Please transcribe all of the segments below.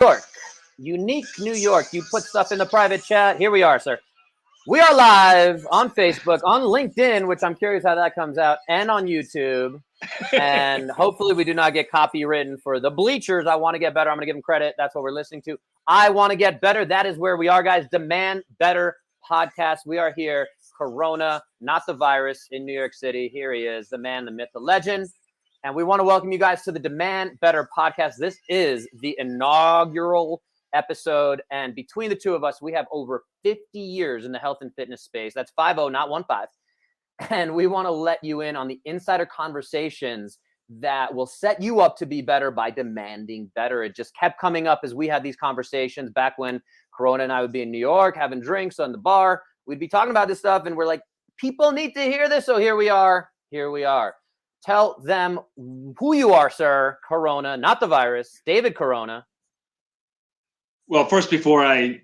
York, unique New York. You put stuff in the private chat. Here we are, sir. We are live on Facebook, on LinkedIn, which I'm curious how that comes out, and on YouTube. And hopefully we do not get copywritten for the bleachers. I want to get better. I'm going to give them credit. That's what we're listening to. I want to get better. That is where we are, guys. Demand Better podcast. We are here. Corona, not the virus, in New York City. Here he is, the man, the myth, the legend. And we want to welcome you guys to the Demand Better podcast. This is the inaugural episode. And between the two of us, we have over 50 years in the health and fitness space. That's 50, not 15. And we want to let you in on the insider conversations that will set you up to be better by demanding better. It just kept coming up as we had these conversations back when Corona and I would be in New York having drinks on the bar. We'd be talking about this stuff and we're like, people need to hear this. So here we are. Here we are. Tell them who you are, sir. Corona, not the virus. David Corona. Well, first, before I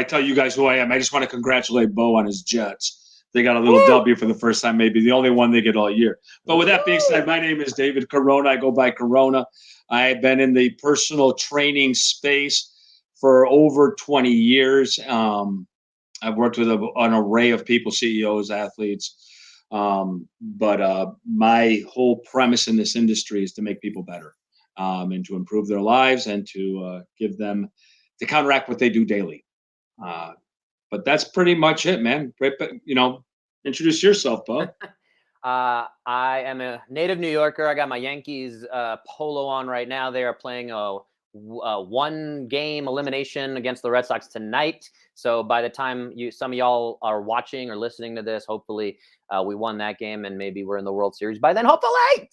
tell you guys who I am, I just want to congratulate Bo on his Jets. They got a little W for the first time, maybe the only one they get all year. But with that being said, my name is David Corona. I go by Corona. I've been in the personal training space for over 20 years. I've worked with an array of people, CEOs, athletes. But my whole premise in this industry is to make people better and to improve their lives and to give them to counteract what they do daily. But that's pretty much it, man. Introduce yourself, Bo. I am a native New Yorker. I got my Yankees polo on right now. They are playing a one-game elimination against the Red Sox tonight. So by the time some of y'all are watching or listening to this, hopefully we won that game and maybe we're in the World Series by then. Hopefully.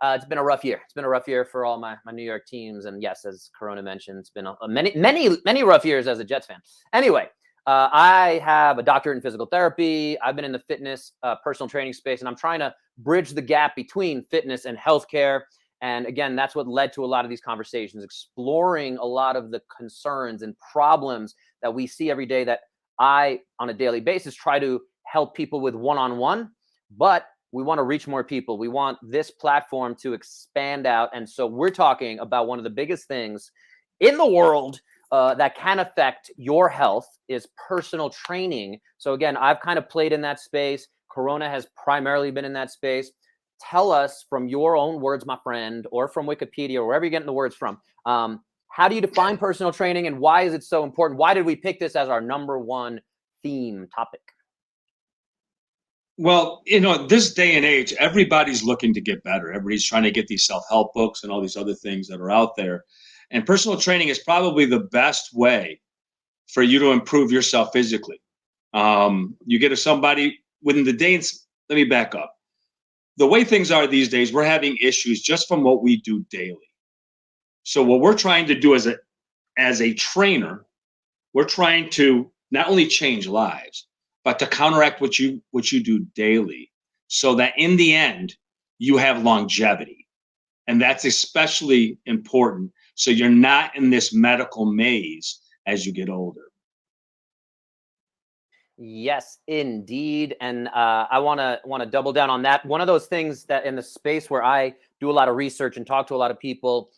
It's been a rough year. It's been a rough year for all my New York teams. And yes, as Corona mentioned, it's been many rough years as a Jets fan. Anyway, I have a doctorate in physical therapy. I've been in the fitness personal training space, and I'm trying to bridge the gap between fitness and healthcare. And again, that's what led to a lot of these conversations, exploring a lot of the concerns and problems that we see every day that I, on a daily basis, try to help people with one-on-one, but we want to reach more people. We want this platform to expand out. And so we're talking about one of the biggest things in the world that can affect your health is personal training. So again, I've kind of played in that space. Corona has primarily been in that space. Tell us from your own words, my friend, or from Wikipedia, or wherever you're getting the words from, how do you define personal training and why is it so important? Why did we pick this as our number one theme topic? Well, this day and age, everybody's looking to get better. Everybody's trying to get these self-help books and all these other things that are out there. And personal training is probably the best way for you to improve yourself physically. You get to somebody within the day. Let me back up. The way things are these days, we're having issues just from what we do daily. So what we're trying to do as a trainer, we're trying to not only change lives, but to counteract what you do daily so that in the end, you have longevity. And that's especially important. So you're not in this medical maze as you get older. Yes, indeed. And I want to double down on that. One of those things that in the space where I do a lot of research and talk to a lot of people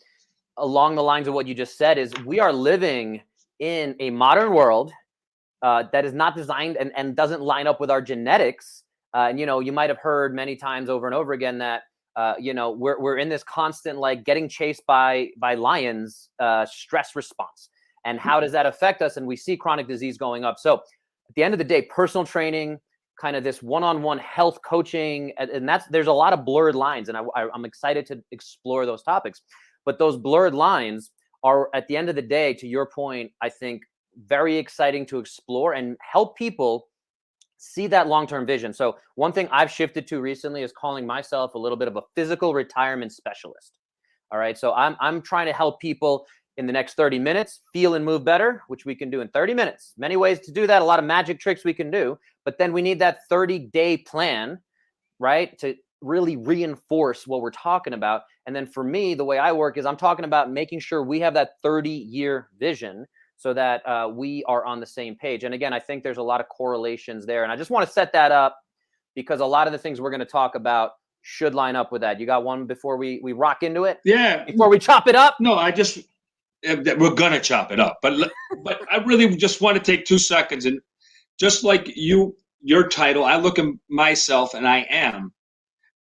along the lines of what you just said is we are living in a modern world that is not designed and doesn't line up with our genetics. And, you might have heard many times over and over again that, we're in this constant, like getting chased by lions, stress response. And how does that affect us? And we see chronic disease going up. So at the end of the day, personal training, kind of this one-on-one health coaching, and there's a lot of blurred lines. And I'm excited to explore those topics. But those blurred lines are, at the end of the day, to your point, I think, very exciting to explore and help people see that long-term vision. So one thing I've shifted to recently is calling myself a little bit of a physical retirement specialist. All right. So I'm trying to help people in the next 30 minutes feel and move better, which we can do in 30 minutes. Many ways to do that. A lot of magic tricks we can do, but then we need that 30-day plan, right, to really reinforce what we're talking about. And then for me, the way I work is I'm talking about making sure we have that 30-year vision so that we are on the same page. And again, I think there's a lot of correlations there. And I just want to set that up because a lot of the things we're going to talk about should line up with that. You got one before we rock into it? Yeah. Before we chop it up? No, I just we're gonna chop it up. But I really just want to take 2 seconds, and just like your title, I look at myself and I'm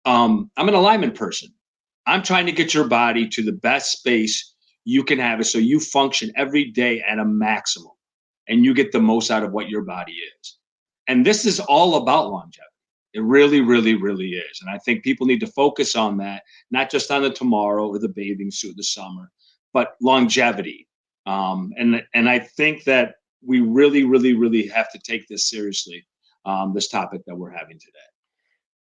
an alignment person. I'm trying to get your body to the best space you can have it so you function every day at a maximum and you get the most out of what your body is. And this is all about longevity. It really, really, really is. And I think people need to focus on that, not just on the tomorrow or the bathing suit, the summer, but longevity. And I think that we really, really, really have to take this seriously, this topic that we're having today.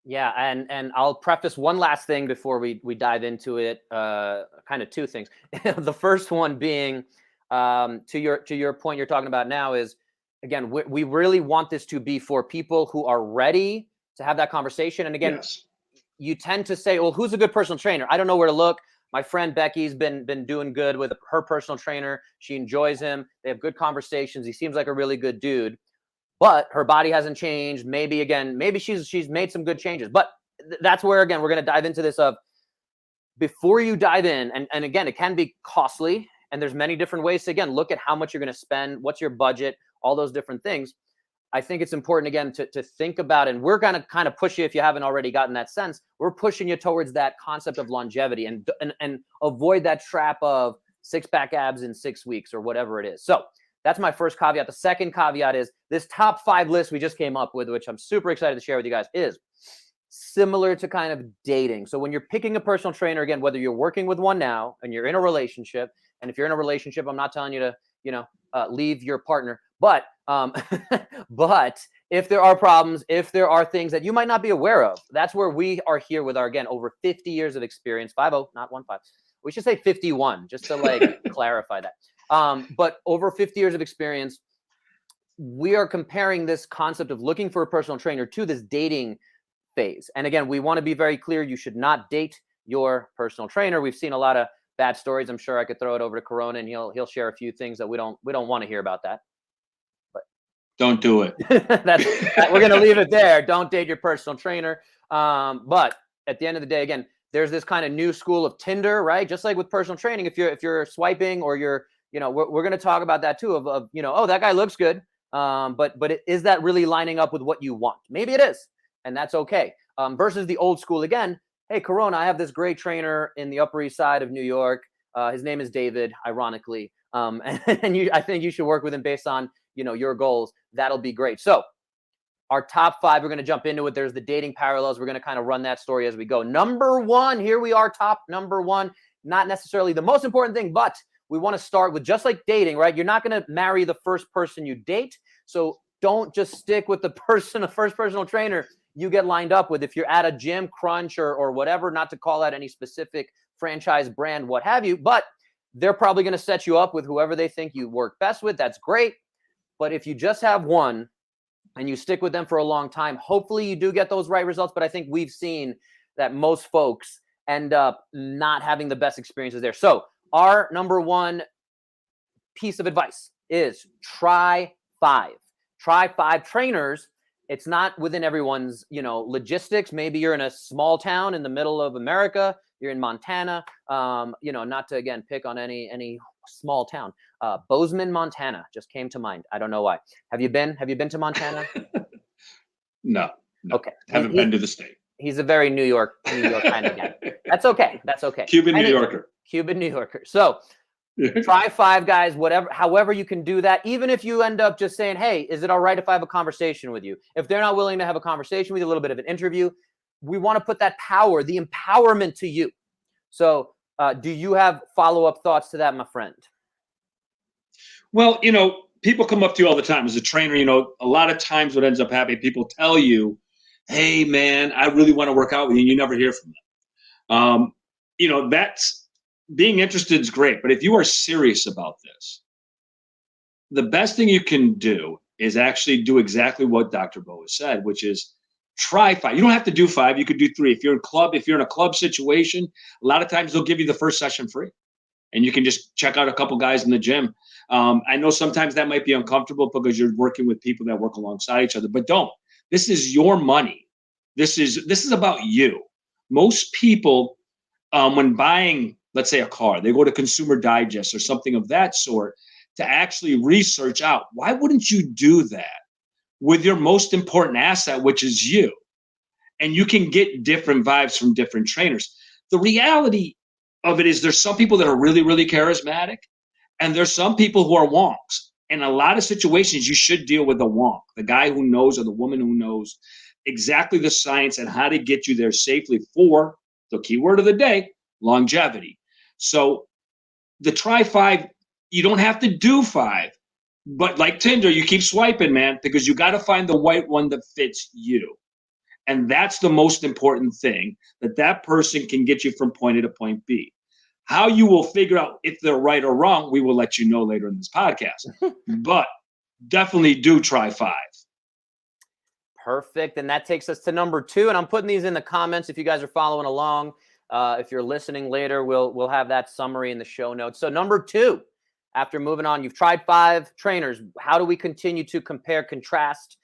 Yeah, and I'll preface one last thing before we dive into it. Kind of two things. The first one being to your point you're talking about now is, again, we really want this to be for people who are ready to have that conversation. And again, Yes. you tend to say, well, who's a good personal trainer? I don't know where to look. My friend Becky's been doing good with her personal trainer. She enjoys him. They have good conversations. He seems like a really good dude. But her body hasn't changed. Maybe she's made some good changes. But that's where, again, we're going to dive into this of before you dive in. And again, it can be costly. And there's many different ways to, again, look at how much you're going to spend. What's your budget? All those different things. I think it's important, again, to think about, and we're going to kind of push you, if you haven't already gotten that sense, we're pushing you towards that concept of longevity and avoid that trap of six-pack abs in 6 weeks or whatever it is. So that's my first caveat. The second caveat is this top 5 list we just came up with, which I'm super excited to share with you guys, is similar to kind of dating. So when you're picking a personal trainer, again, whether you're working with one now and you're in a relationship, and if you're in a relationship, I'm not telling you to, leave your partner, but but if there are problems, if there are things that you might not be aware of, that's where we are here with our, again, over 50 years of experience, 50, not 15. We should say 51, just to clarify that. But over 50 years of experience, we are comparing this concept of looking for a personal trainer to this dating phase. And again, we want to be very clear. You should not date your personal trainer. We've seen a lot of bad stories. I'm sure I could throw it over to Corona and he'll share a few things that we don't want to hear about that. But don't do it. We're going to leave it there. Don't date your personal trainer. But at the end of the day, again, there's this kind of new school of Tinder, right? Just like with personal training, if you're swiping or you're, we're going to talk about that too of oh, that guy looks good. But is that really lining up with what you want? Maybe it is, and that's okay. Versus the old school, again, hey, Corona, I have this great trainer in the Upper East Side of New York. His name is David, ironically. And I think you should work with him based on, your goals. That'll be great. So our top 5, we're going to jump into it. There's the dating parallels. We're going to kind of run that story as we go. Number 1, here we are, top number 1. Not necessarily the most important thing, but we want to start with, just like dating, right? You're not going to marry the first person you date. So don't just stick with the first personal trainer you get lined up with. If you're at a gym, Crunch or whatever, not to call out any specific franchise brand, what have you, but they're probably going to set you up with whoever they think you work best with. That's great. But if you just have one and you stick with them for a long time, hopefully you do get those right results. But I think we've seen that most folks end up not having the best experiences there. So our number 1 piece of advice is try 5. Try 5 trainers. It's not within everyone's, logistics. Maybe you're in a small town in the middle of America. You're in Montana. Not to, again, pick on any small town. Bozeman, Montana just came to mind. I don't know why. Have you been to Montana? No. Okay. Haven't been to the state. He's a very New York kind of guy. That's okay. Cuban New Yorker. So try 5 guys, however you can do that. Even if you end up just saying, hey, is it all right if I have a conversation with you? If they're not willing to have a conversation with you, a little bit of an interview, we want to put that power, the empowerment to you. So do you have follow-up thoughts to that, my friend? Well, people come up to you all the time as a trainer. A lot of times what ends up happening, people tell you, hey, man, I really want to work out with you. And you never hear from them. That's being interested is great. But if you are serious about this, the best thing you can do is actually do exactly what Dr. Bo has said, which is try 5. You don't have to do 5. You could do 3. If you're in a club situation, a lot of times they'll give you the first session free. And you can just check out a couple guys in the gym. I know sometimes that might be uncomfortable because you're working with people that work alongside each other, but don't. This is your money. This is about you. Most people, when buying let's say a car. They go to Consumer Digest or something of that sort to actually research out. Why wouldn't you do that with your most important asset, which is you? And you can get different vibes from different trainers. The reality of it is there's some people that are really, really charismatic, and there's some people who are wonks. In a lot of situations, you should deal with a wonk, the guy who knows or the woman who knows exactly the science and how to get you there safely for the keyword of the day, longevity. So the try 5, you don't have to do 5, but like Tinder, you keep swiping, man, because you got to find the right one that fits you. And that's the most important thing, that that person can get you from point A to point B. How you will figure out if they're right or wrong, we will let you know later in this podcast. But definitely do try 5. Perfect. And that takes us to number 2. And I'm putting these in the comments if you guys are following along. If you're listening later, we'll have that summary in the show notes. So number 2, after moving on, you've tried 5 trainers. How do we continue to compare, contrast?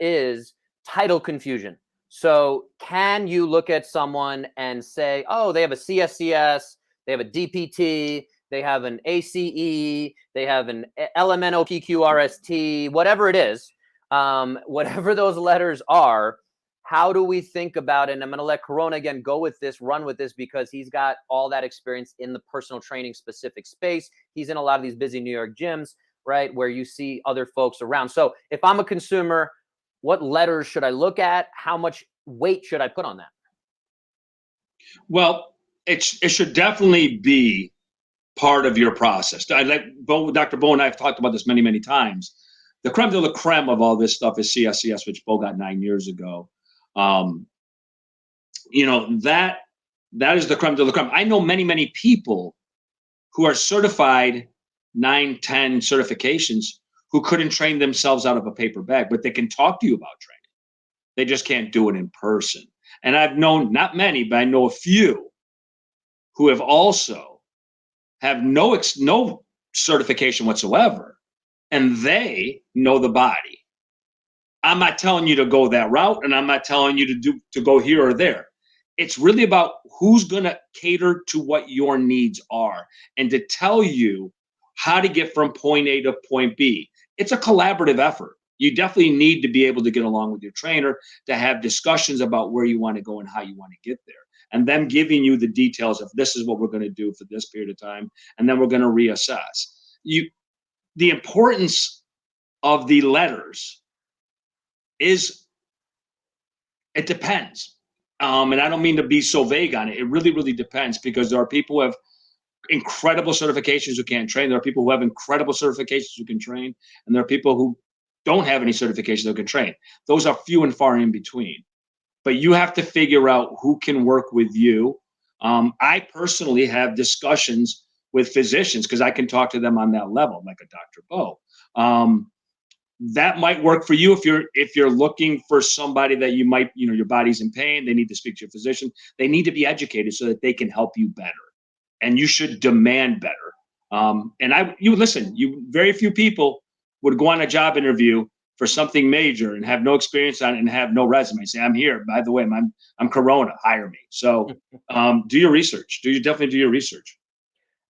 Is title confusion. So can you look at someone and say, oh, they have a CSCS, they have a DPT, they have an ACE, they have an LMNOPQRST, whatever it is, whatever those letters are, how do we think about it? And I'm going to let Corona again go with this, run with this, because he's got all that experience in the personal training specific space. He's in a lot of these busy New York gyms, right, where you see other folks around. So if I'm a consumer, what letters should I look at? How much weight should I put on that? Well, it should definitely be part of your process. Dr. Bo and I have talked about this many, many times. The creme de la creme of all this stuff is CSCS, which Bo got 9 years ago. That is the creme de la creme. I know many, many people who are certified 9, 10 certifications who couldn't train themselves out of a paper bag, but they can talk to you about training. They just can't do it in person. And I've known not many, but I know a few who have also have no certification whatsoever, and they know the body. I'm not telling you to go that route, and I'm not telling you to go here or there. It's really about who's going to cater to what your needs are and to tell you how to get from point A to point B. It's a collaborative effort. You definitely need to be able to get along with your trainer to have discussions about where you want to go and how you want to get there. And them giving you the details of this is what we're going to do for this period of time, and then we're going to reassess. The importance of the letters is it depends. And I don't mean to be so vague on it. It really, really depends, because there are people who have incredible certifications who can't train. There are people who have incredible certifications who can train, and there are people who don't have any certifications who can train. Those are few and far in between. But you have to figure out who can work with you. I personally have discussions with physicians because I can talk to them on that level, like a Dr. Bo. That might work for you if you're looking for somebody that you might, your body's in pain. They need to speak to your physician. They need to be educated so that they can help you better. And you should demand better. Very few people would go on a job interview for something major and have no experience on it and have no resume. Say, I'm here. By the way, I'm Corona. Hire me. So do your research. Definitely do your research.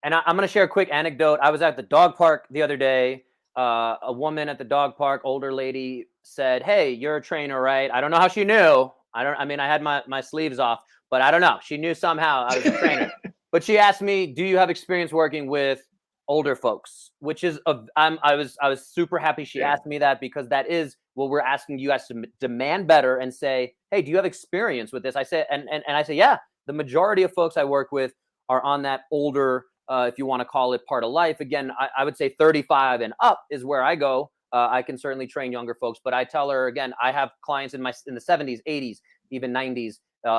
And I'm going to share a quick anecdote. I was at the dog park the other day. A woman at the dog park, older lady, said, "Hey, you're a trainer, right?" I don't know how she knew. I had my sleeves off, but I don't know. She knew somehow I was a trainer. But she asked me, "Do you have experience working with older folks?" Which is I was super happy she asked me that, because that is what we're asking you guys to demand better and say, "Hey, do you have experience with this?" I said, and I say, yeah, the majority of folks I work with are on that older, if you want to call it part of life. Again, I would say 35 and up is where I go. I can certainly train younger folks, but I tell her, again, I have clients in the 70s, 80s, even 90s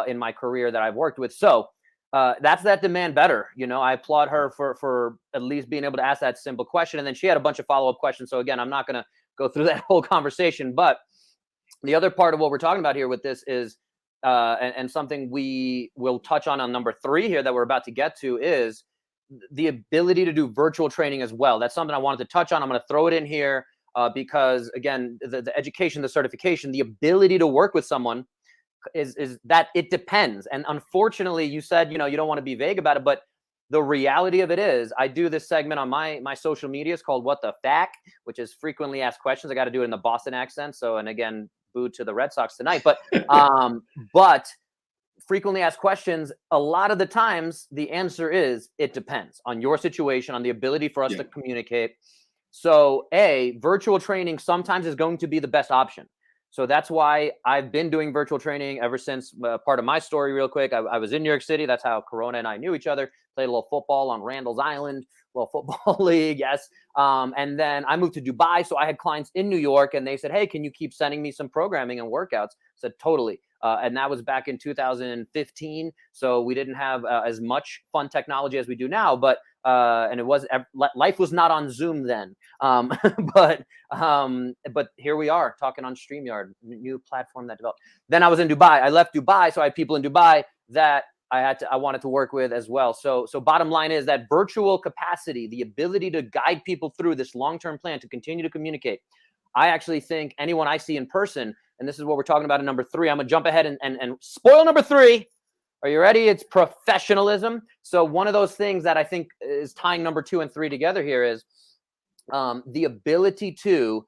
in my career that I've worked with. So that's that demand better. I applaud her for at least being able to ask that simple question. And then she had a bunch of follow-up questions. So again, I'm not going to go through that whole conversation, but the other part of what we're talking about here with this is, and something we will touch on number 3 here that we're about to get to, is the ability to do virtual training as well. That's something I wanted to touch on. I'm going to throw it in here because, again, the education, the certification, the ability to work with someone is that it depends. And unfortunately, you said, you don't want to be vague about it, but the reality of it is, I do this segment on my social media. It's called What the Fact, which is frequently asked questions. I got to do it in the Boston accent. So, and again, boo to the Red Sox tonight. But frequently asked questions, a lot of the times the answer is it depends on your situation, on the ability for us to communicate. So virtual training sometimes is going to be the best option. So that's why I've been doing virtual training ever since. Part of my story real quick, I was in New York City. That's how Corona and I knew each other. Played a little football on Randall's Island, little football league. Yes. And then I moved to Dubai. So I had clients in New York and they said, hey, can you keep sending me some programming and workouts? I said, totally. And that was back in 2015. So we didn't have as much fun technology as we do now, but and it was, life was not on Zoom then. But here we are talking on StreamYard, new platform that developed. Then I was in Dubai. I left Dubai. So I had people in Dubai that I wanted to work with as well. So bottom line is that virtual capacity, the ability to guide people through this long-term plan to continue to communicate. I actually think anyone I see in person, and this is what we're talking about in number 3. I'm gonna jump ahead and spoil number 3. Are you ready? It's professionalism. So one of those things that I think is tying number 2 and 3 together here is the ability to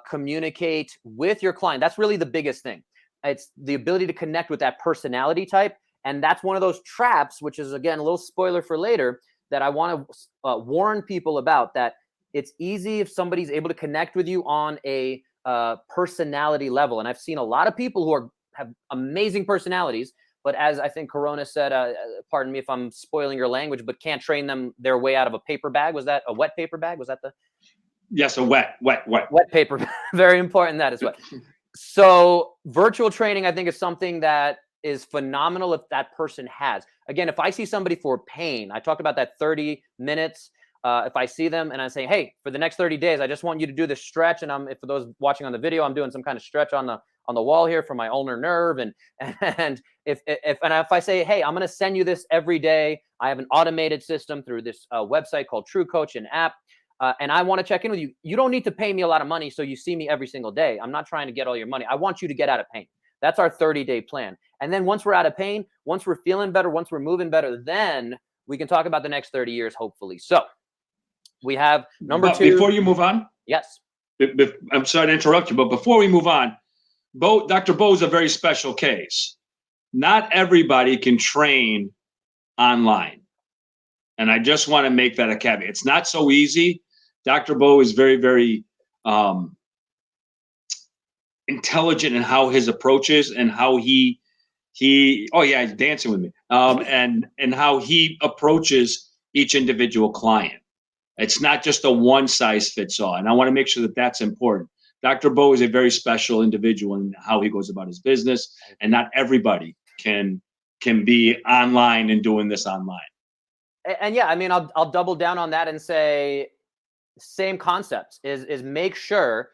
communicate with your client. That's really the biggest thing. It's the ability to connect with that personality type. And that's one of those traps, which is, again, a little spoiler for later, that I want to warn people about, that it's easy if somebody's able to connect with you on a personality level. And I've seen a lot of people who have amazing personalities, but as I think Corona said, pardon me if I'm spoiling your language, but can't train them their way out of a paper bag. Was that a wet paper bag? Was that the? Yes, a wet paper bag. Very important that as well. So virtual training, I think, is something that is phenomenal if that person has. Again, if I see somebody for pain, I talked about that 30 minutes. If I see them and I say, hey, for the next 30 days, I just want you to do this stretch. And for those watching on the video, I'm doing some kind of stretch on the wall here for my ulnar nerve. And if I say, hey, I'm going to send you this every day. I have an automated system through this website called True Coach, an app. And I want to check in with you. You don't need to pay me a lot of money so you see me every single day. I'm not trying to get all your money. I want you to get out of pain. That's our 30-day plan. And then once we're out of pain, once we're feeling better, once we're moving better, then we can talk about the next 30 years, hopefully. So we have number 2. Before you move on. Yes. I'm sorry to interrupt you, but before we move on, Dr. Bo is a very special case. Not everybody can train online. And I just want to make that a caveat. It's not so easy. Dr. Bo is very, very intelligent in how his approach is and how he oh yeah, he's dancing with me. And how he approaches each individual client. It's not just a one size fits all. And I want to make sure that that's important. Dr. Bo is a very special individual in how he goes about his business, and not everybody can be online and doing this online. And yeah, I mean, I'll double down on that and say same concepts is make sure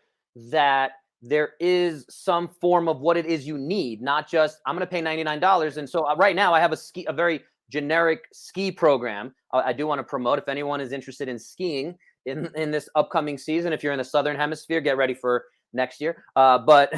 that there is some form of what it is you need, not just I'm going to pay $99. And so right now I have a very generic ski program. I do want to promote, if anyone is interested in skiing in this upcoming season. If you're in the Southern Hemisphere, get ready for next year. But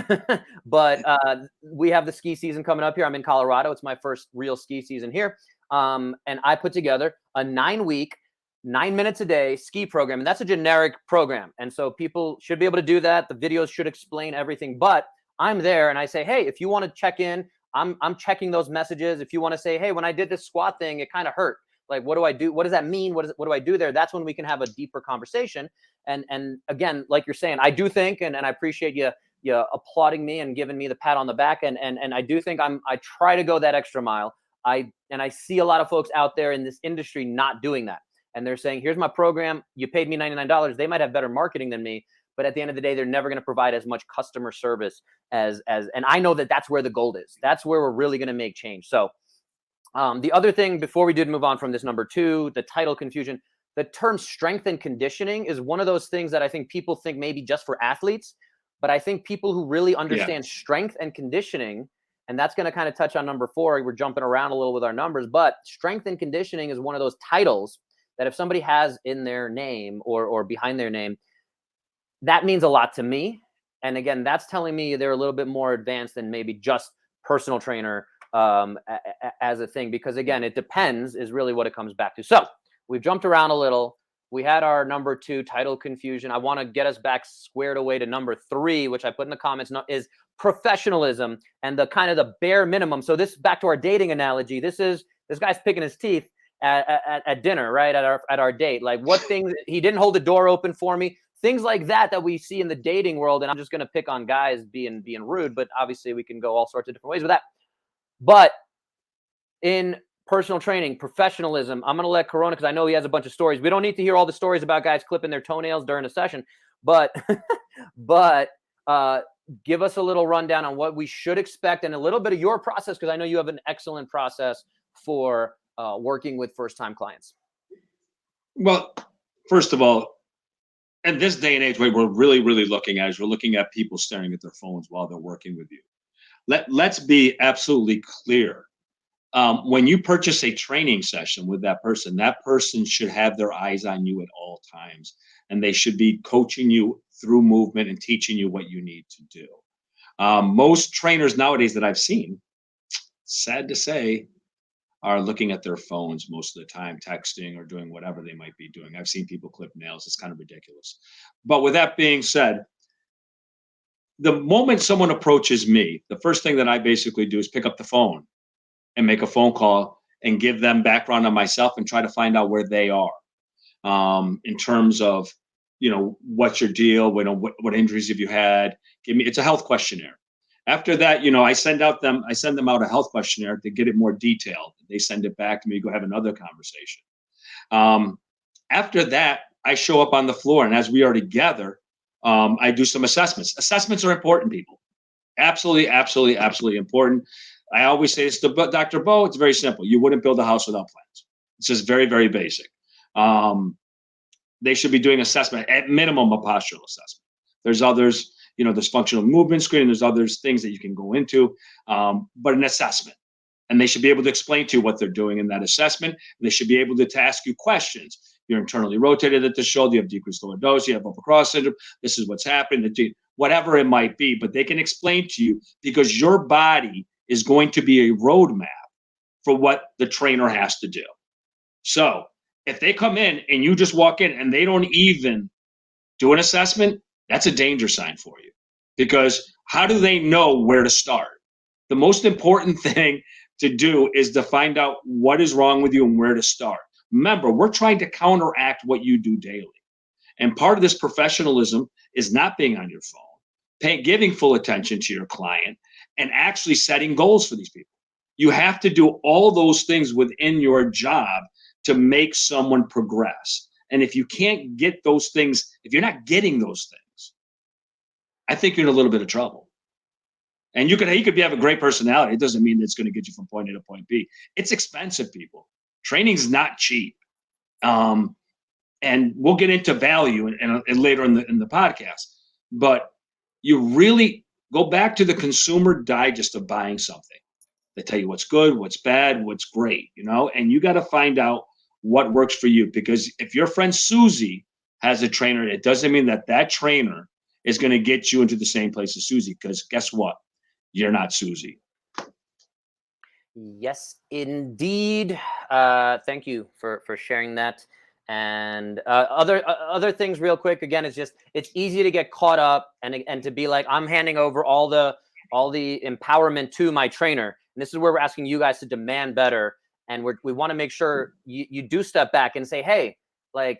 we have the ski season coming up here. I'm in Colorado. It's my first real ski season here. And I put together a 9-week, 9 minutes a day ski program. And that's a generic program. And so people should be able to do that. The videos should explain everything, but I'm there and I say, hey, if you want to check in, I'm checking those messages. If you want to say, hey, when I did this squat thing, it kind of hurt. Like, what do I do? What does that mean? What do I do there? That's when we can have a deeper conversation. And again, like you're saying, I do think, and I appreciate you applauding me and giving me the pat on the back. And I do think I try to go that extra mile. I see a lot of folks out there in this industry not doing that. And they're saying, here's my program. You paid me $99. They might have better marketing than me, but at the end of the day, they're never going to provide as much customer service and I know that that's where the gold is. That's where we're really going to make change. So the other thing, before we did move on from this number 2, the title confusion, the term strength and conditioning is one of those things that I think people think maybe just for athletes, but I think people who really understand strength and conditioning, and that's going to kind of touch on number 4. We're jumping around a little with our numbers, but strength and conditioning is one of those titles that if somebody has in their name or behind their name, that means a lot to me. And again, that's telling me they're a little bit more advanced than maybe just personal trainer as a thing, because again, it depends is really what it comes back to. So we've jumped around a little. We had our number 2 title confusion. I want to get us back squared away to number 3, which I put in the comments, is professionalism and the kind of the bare minimum. So this, back to our dating analogy, this guy's picking his teeth at dinner, right? At our date. Like, what things, he didn't hold the door open for me, things like that we see in the dating world. And I'm just going to pick on guys being rude, but obviously we can go all sorts of different ways with that. But in personal training, professionalism, I'm going to let Corona, because I know he has a bunch of stories. We don't need to hear all the stories about guys clipping their toenails during a session, but give us a little rundown on what we should expect and a little bit of your process, because I know you have an excellent process for working with first-time clients. Well, first of all, in this day and age, what we're really, really looking at is we're looking at people staring at their phones while they're working with you. Let's be absolutely clear. When you purchase a training session with that person should have their eyes on you at all times, and they should be coaching you through movement and teaching you what you need to do. Most trainers nowadays that I've seen, sad to say, are looking at their phones most of the time, texting or doing whatever they might be doing. I've seen people clip nails. It's kind of ridiculous. But with that being said, the moment someone approaches me, the first thing that I basically do is pick up the phone and make a phone call and give them background on myself and try to find out where they are in terms of, what's your deal? What injuries have you had? It's a health questionnaire. After that, I send them out a health questionnaire to get it more detailed. They send it back to me, go have another conversation. After that, I show up on the floor, and as we are together, I do some assessments. Assessments are important, people. Absolutely, absolutely, absolutely important. I always say this to Dr. Bo, it's very simple. You wouldn't build a house without plans. It's just very, very basic. They should be doing assessment, at minimum, a postural assessment. There's others, there's functional movement screening, there's others things that you can go into, but an assessment. And they should be able to explain to you what they're doing in that assessment. And they should be able to ask you questions. You're internally rotated at the shoulder, you have decreased lordosis, you have upper cross syndrome, this is what's happening, whatever it might be, but they can explain to you, because your body is going to be a roadmap for what the trainer has to do. So if they come in and you just walk in and they don't even do an assessment, that's a danger sign for you, because how do they know where to start? The most important thing to do is to find out what is wrong with you and where to start. Remember, we're trying to counteract what you do daily. And part of this professionalism is not being on your phone, giving full attention to your client, and actually setting goals for these people. You have to do all those things within your job to make someone progress. And if you can't get those things, if you're not getting those things, I think you're in a little bit of trouble. And you could have a great personality. It doesn't mean it's going to get you from point A to point B. It's expensive, people. Training's not cheap. And we'll get into value and later in the podcast. But you really go back to the consumer digest of buying something. They tell you what's good, what's bad, what's great, and you got to find out what works for you. Because if your friend Susie has a trainer, it doesn't mean that trainer is going to get you into the same place as Susie, because guess what? You're not Susie. Yes, indeed. Thank you for sharing that. And other things real quick. Again, it's easy to get caught up and to be like, I'm handing over all the empowerment to my trainer. And this is where we're asking you guys to demand better. And we want to make sure you do step back and say, hey, like,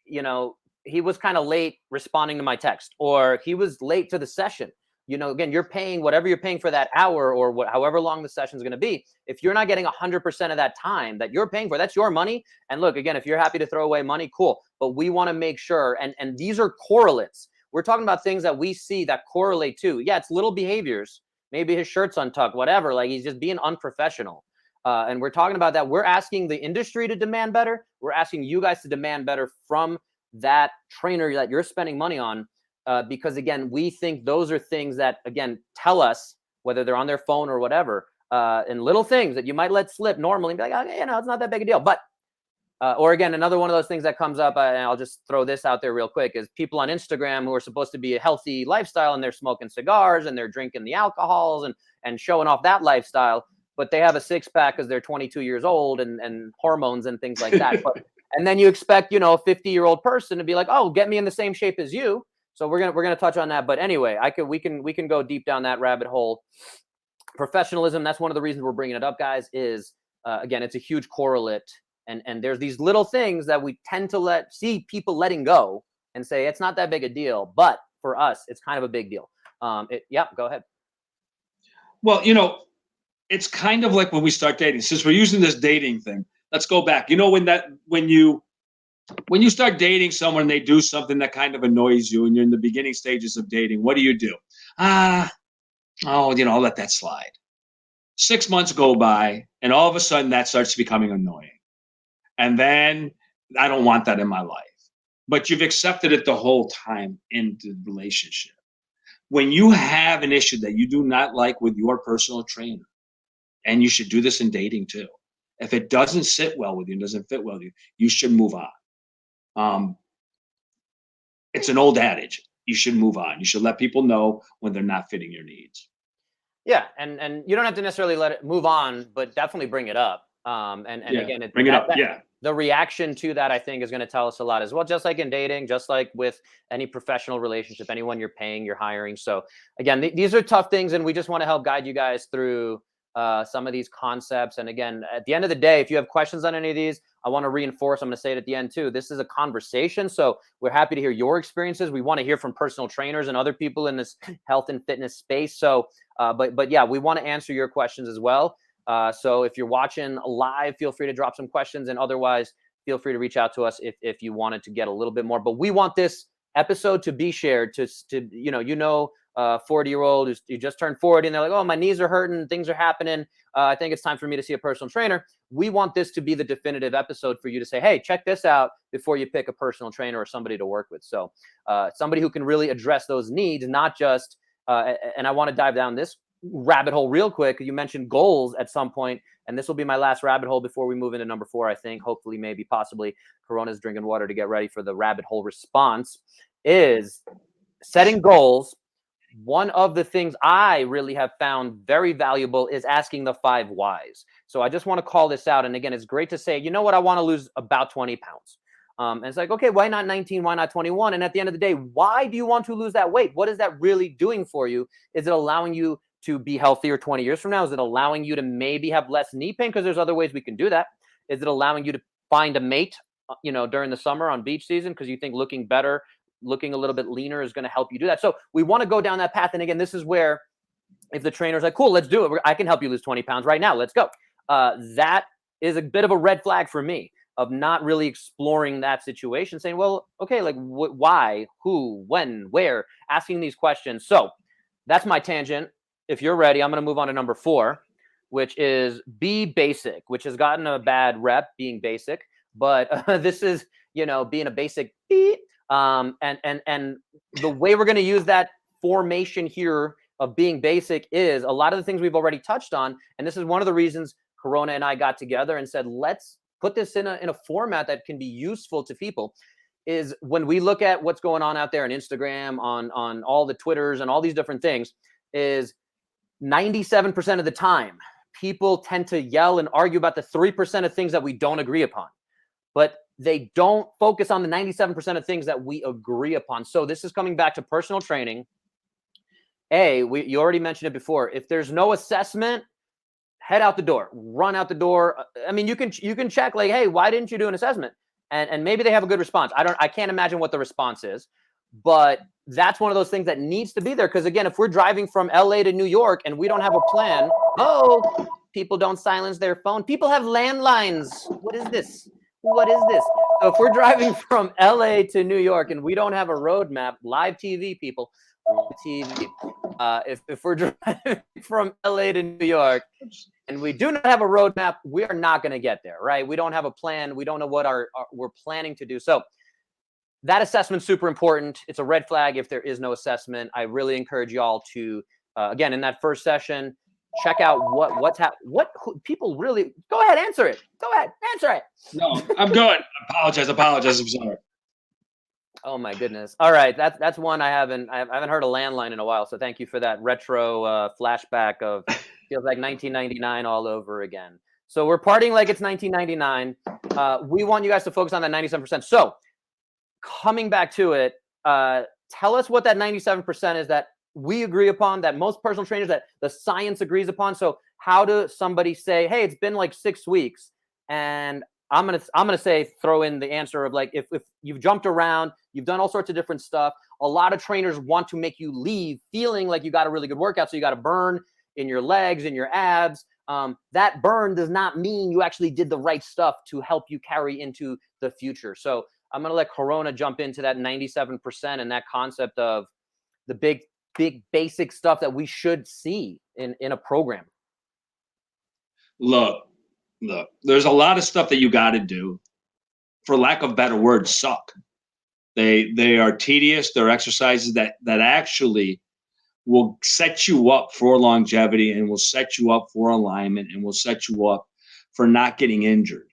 he was kind of late responding to my text, or he was late to the session. Again, you're paying whatever you're paying for that hour, or however long the session is going to be. If you're not getting 100% of that time that you're paying for, that's your money. And look, again, if you're happy to throw away money, cool. But we want to make sure, and these are correlates. We're talking about things that we see that correlate to. Yeah, it's little behaviors. Maybe his shirt's untucked, whatever. Like, he's just being unprofessional. And we're talking about that. We're asking the industry to demand better. We're asking you guys to demand better from that trainer that you're spending money on. Because again, we think those are things that, again, tell us, whether they're on their phone or whatever, and little things that you might let slip normally and be like, okay, it's not that big a deal. But, or again, another one of those things that comes up, and I'll just throw this out there real quick, is people on Instagram who are supposed to be a healthy lifestyle, and they're smoking cigars and they're drinking the alcohols and showing off that lifestyle. but they have a six-pack because they're 22 years old and hormones and things like that. And then you expect, a 50-year-old person to be like, oh, get me in the same shape as you. So we're gonna touch on that. But anyway, we can go deep down that rabbit hole. Professionalism, that's one of the reasons we're bringing it up, guys, is again, it's a huge correlate. And there's these little things that we tend to see people letting go and say it's not that big a deal. But for us, it's kind of a big deal. Yeah, go ahead. Well, it's kind of like when we start dating. Since we're using this dating thing, let's go back. When you start dating someone, they do something that kind of annoys you, and you're in the beginning stages of dating. What do? I'll let that slide. 6 months go by, and all of a sudden that starts becoming annoying. And then I don't want that in my life. But you've accepted it the whole time in the relationship. When you have an issue that you do not like with your personal trainer, and you should do this in dating too, if it doesn't sit well with you and doesn't fit well with you, you should move on. It's an old adage. You should move on. You should let people know when they're not fitting your needs. Yeah, and you don't have to necessarily let it move on, but definitely bring it up. Again, bring it up. Yeah. The reaction to that, I think, is going to tell us a lot as well. Just like in dating, just like with any professional relationship, anyone you're paying, you're hiring. So again, these are tough things, and we just want to help guide you guys through some of these concepts. And again, at the end of the day, if you have questions on any of these, I want to reinforce, I'm going to say it at the end too, this is a conversation. So we're happy to hear your experiences. We want to hear from personal trainers and other people in this health and fitness space. So, but yeah, we want to answer your questions as well. So if you're watching live, feel free to drop some questions, and otherwise feel free to reach out to us if you wanted to get a little bit more. But we want this episode to be shared to 40-year-old who just turned 40 and they're like, oh, my knees are hurting, things are happening. I think it's time for me to see a personal trainer. We want this to be the definitive episode for you to say, hey, check this out before you pick a personal trainer or somebody to work with. So somebody who can really address those needs, not just, and I want to dive down this rabbit hole real quick. You mentioned goals at some point, and this will be my last rabbit hole before we move into number 4, I think. Hopefully, maybe, possibly. Corona's drinking water to get ready for the rabbit hole response. Is setting goals. One of the things I really have found very valuable is asking the 5 whys. So I just want to call this out. And again, it's great to say, you know what, I want to lose about 20 pounds. And it's like, okay, why not 19? Why not 21? And at the end of the day, why do you want to lose that weight? What is that really doing for you? Is it allowing you to be healthier 20 years from now? Is it allowing you to maybe have less knee pain? Because there's other ways we can do that. Is it allowing you to find a mate, during the summer on beach season because you think looking better, looking a little bit leaner is going to help you do that? So we want to go down that path. And again, this is where if the trainer's like, cool, let's do it. I can help you lose 20 pounds right now. Let's go. That is a bit of a red flag for me of not really exploring that situation, saying, well, okay, like why, who, when, where, asking these questions. So that's my tangent. If you're ready, I'm going to move on to number 4, which is be basic, which has gotten a bad rep, being basic. But this is, being a basic beat. And the way we're going to use that formation here of being basic is a lot of the things we've already touched on. And this is one of the reasons Corona and I got together and said, let's put this in a format that can be useful to people. Is when we look at what's going on out there on Instagram, on all the Twitters and all these different things, is 97% of the time, people tend to yell and argue about the 3% of things that we don't agree upon. But they don't focus on the 97% of things that we agree upon. So this is coming back to personal training. You already mentioned it before. If there's no assessment, head out the door, run out the door. I mean, you can check like, hey, why didn't you do an assessment? And maybe they have a good response. I can't imagine what the response is, but that's one of those things that needs to be there. Because again, if we're driving from LA to New York and we don't have a plan, people don't silence their phone. People have landlines. What is this? So if we're driving from LA to New York and we don't have a roadmap, live TV, people, TV. If we're driving from LA to New York and we do not have a roadmap, we are not going to get there, right? We don't have a plan. We don't know what we're planning to do. So that assessment's super important. It's a red flag if there is no assessment. I really encourage y'all to, again, in that first session, check out who people really. Go ahead, answer it. Go ahead, answer it. No, I'm good. Apologize. I'm sorry. Oh my goodness. All right, that's one I haven't heard a landline in a while. So thank you for that retro flashback of feels like 1999 all over again. So we're partying like it's 1999. We want you guys to focus on that 97%. So coming back to it, tell us what that 97% is that we agree upon, that most personal trainers, that the science agrees upon. So how does somebody say, hey, it's been like 6 weeks, and I'm gonna say throw in the answer of like if you've jumped around, you've done all sorts of different stuff. A lot of trainers want to make you leave feeling like you got a really good workout, so you got to burn in your legs and your abs. That burn does not mean you actually did the right stuff to help you carry into the future. So I'm going to let Corona jump into that 97% and that concept of the big basic stuff that we should see in a program. Look, there's a lot of stuff that you got to do, for lack of better words, suck. They are tedious. They're exercises that actually will set you up for longevity and will set you up for alignment and will set you up for not getting injured.